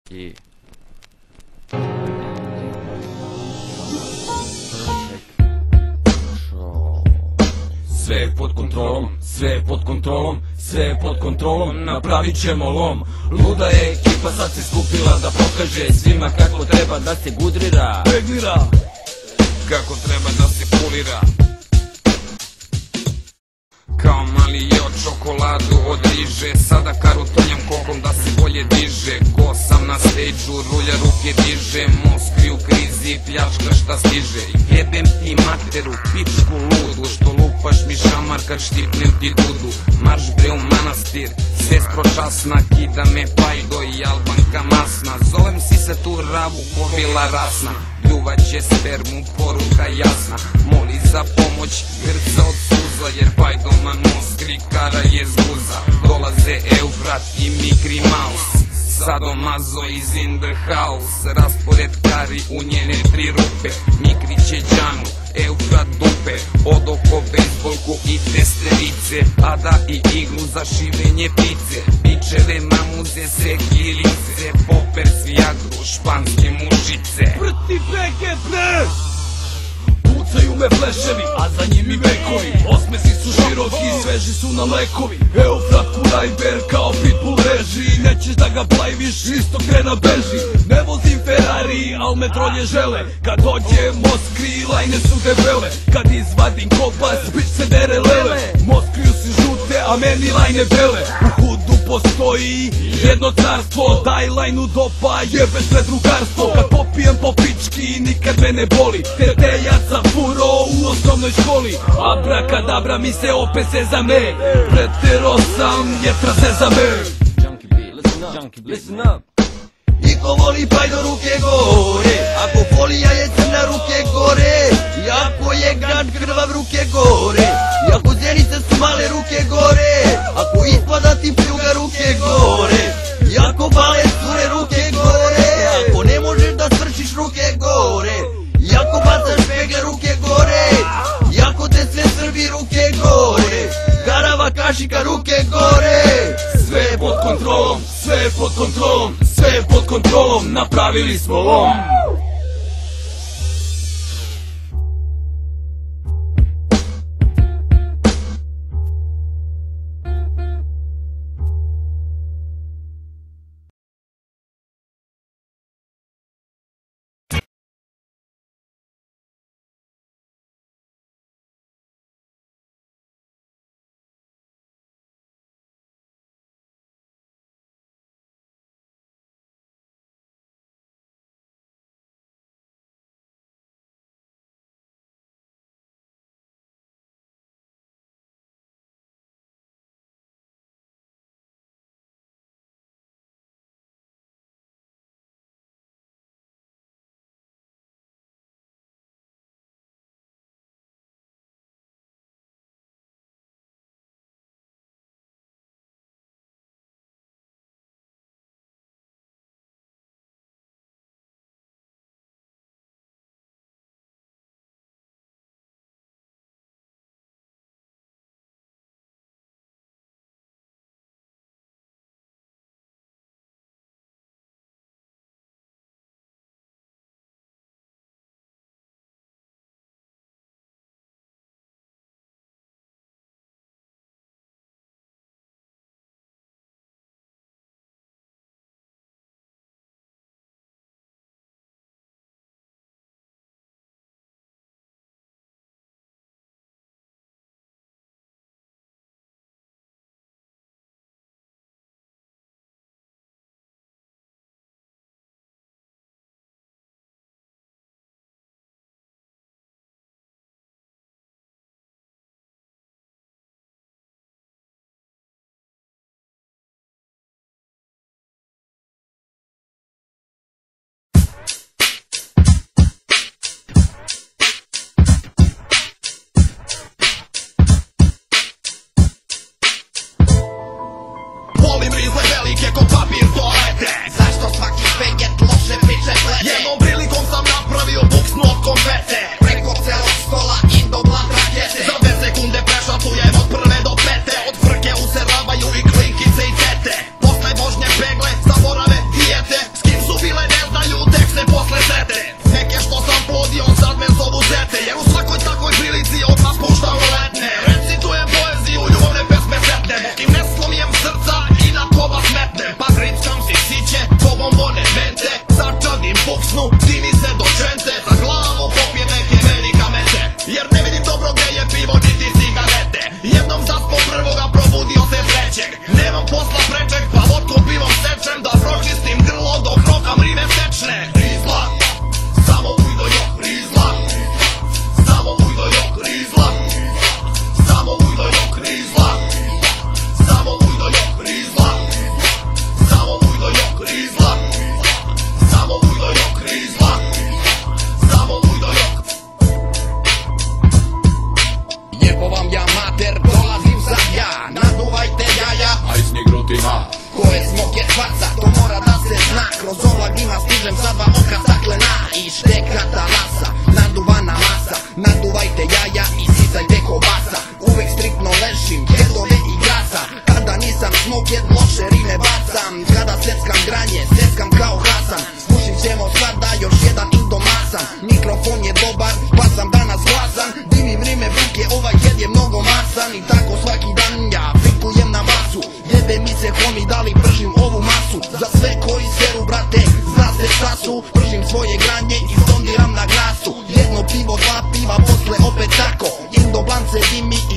I... Sve je pod kontrolom, sve je pod kontrolom, sve je pod kontrolom, napravit ćemo lom. Luda je ekipa, sad se skupila da pokaže svima kako treba da se gudrira, peglira, kako treba da se kulira. Kao mali jeo čokoladu od riže, sada karutonjam kokom da se bolje diže. Ko sam na stage-u, rulja ruke diže, Moskvi u krizi, pljačka šta stiže. Jebem ti materu, pičku ludu, što lupaš mi šamar kad štipnem ti dudu. Marš bre u manastir, sestro časna, kida me pajdo i albanka masna. Zovem si se tu ravu, kovila rasna, pljuvaće spermu, poruka jasna. Moli za pomoć, grca od suza, jer pajdoman Moskvi kara je zguza. Dolaze Eufrat i Mikri Mouse, sadomazo iz in the house. Raspored kari u njene tri rupe, Mikri će džanu, Eufrat dupe. Od oko bejsbolku i testerice, a da i iglu za šivenje pice. Bičeve mamuze, sekirice, poper svijagru, španske mušice. Vrti BGP! Pucaju me fleševi, a za njim i vekovi. Osmesi su široki, sveži su nam lekovi. Eufrat kurajber kao pitbull reži. Nećeš da ga plajviš, isto krena beži. Ne vozim Ferrari, al me trolje žele. Kad dođe Moskvi, lajne su debele. Kad izvadim kompas, bić se dere lele. Moskriju si žute, a meni lajne bele. U hudu postoji jedno carstvo, daj lajnu dopa, jebeš sve drugarstvo. Kad popijem po pički, nikad me ne boli. Tetejac sam furo u osnovnoj školi. Abrakadabra mi se opet se za me. Pretero sam, jetra se za me. Junkie beat, listen up, junkie beat, listen up. Iko voli pajdo ruke gore, ako folija je crna ruke gore. I ako je grad krvav ruke gore, i ako zenice su male ruke gore. Ako ispada ti pljuga ruke gore, i ako bale cure ruke gore. Ako ne možeš da svršiš ruke gore, i ako bacaš pegle ruke gore. I ako te sve Srbi ruke gore, garava kašika ruke gore. Sve je pod kontrolom, sve je pod kontrolom, sve je pod kontrolom, napravili smo lom. zola dima stižem sa dva oka staklena i štekata lasa, naduvana masa. Naduvajte jaja i sisajte kobasa, uvek striktno lešim jedove i grasa. Kada nisam smoker, loše rime bacam, kada seckam granje, seckam kao Hasan. Pušit ćemo sada još jedan indomasan, mikrofon je dobar, pa sam danas glasan. Dimim rime bruke, ovaj jed je mnogo masan. I tako svaki dan ja pikujem na masu, jebe mi se homi da li pržim ovu masu. Za sve koji seru brate, zna se šta su, pržim svoje granje i sondiram na glasu. Jedno pivo, dva piva, posle opet tako, Indoblan se dimi i